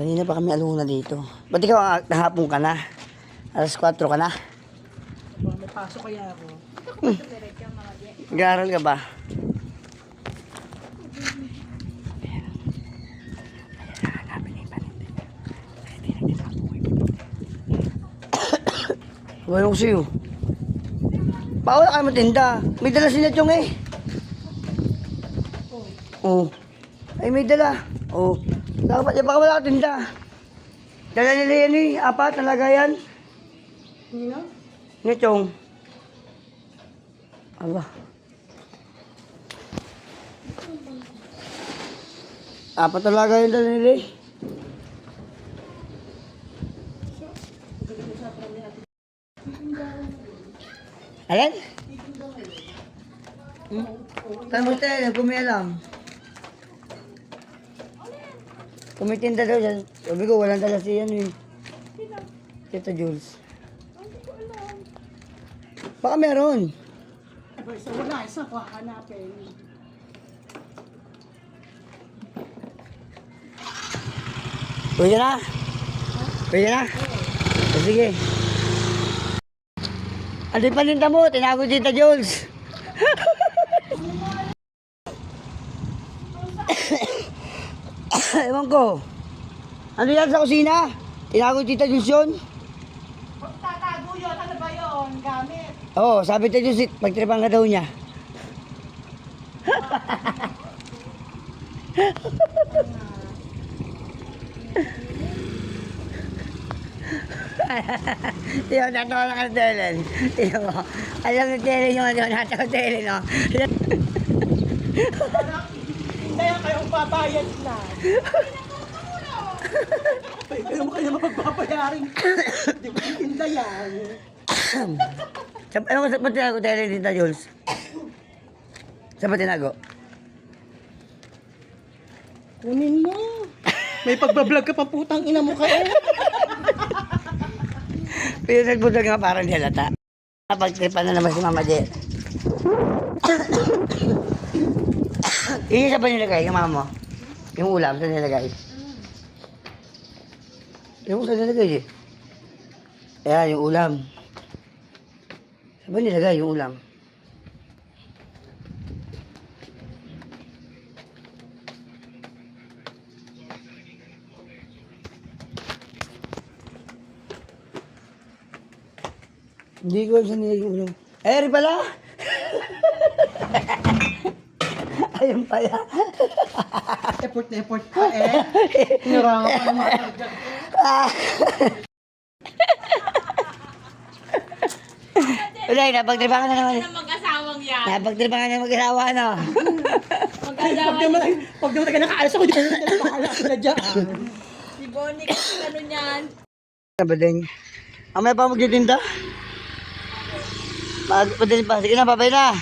Kanina pa kami aluna dito. Ba't ikaw nahapon ka na? Alas 4 ka na? May pasok kaya ako. Nag-aaral ka ba? Wala ko sa'yo. Bawal ka matinda. May dala sila Chong eh. Oh. Ay may dala. Oh. Dapat baka wala ka tinda. Dala nila yan eh. 4 na lagayan. Nino? Ni Chong. Aba. 4 na lagayan dala nila eh. Alan? Saan mo tayo? Kumialam. Kumitinda daw dyan. Sabi ko, walang dala si ano eh. Tita Jules. Baka meron. Isa wala, isa ko hanapin. Pwede na? Pwede na? O, sige. Ano yung paninda mo? Tinago Tita Jules. Ewan ko. Ano yan sa kusina? Tinago Tita Jules yun? Huwag tatago yun, ano ba yun? Gamit. Oo, sabi Tita Jules, pagtripan ka daw niya. Yung natawa na ka sa Ellen. Tingnan mo. Alam mo Ellen yung ano, natawa sa Ellen, no? Hindi yan kayong babayad na. Kayo mo kayo mapagbabayarin. Di ba tinda yan? Ano ka sa tinago sa Ellen, Tita Jules? Saan ba tinago? Kunin mo. May pagbablog ka pa putang ina mo kayo. Pero nagbutog nga parang di halata. Napagtripan na naman si Mama Je. Yung isa pa nilagay, yung mama mo? Yung ulam, saan nilagay? Yung saan nilagay eh? Ayan, yung ulam. Saan ba nilagay yung ulam? Hindi ko alam saan nilagay yung ulam. Eh, rin pala! Ayun pala. Effort na effort ka eh. Niranga pa naman talaga. Wala, napagtripangan na naman. Ng mag-asawang yan. Napagtripangan na mag-asawa, no? Pag naman taga nakaalas ako, di ba nakaalas ako na dyan. Si Bonnie kasi ano niyan. Kabadeng. Amay pa magtitinda? Pagpadali pa. Sige na, babay na.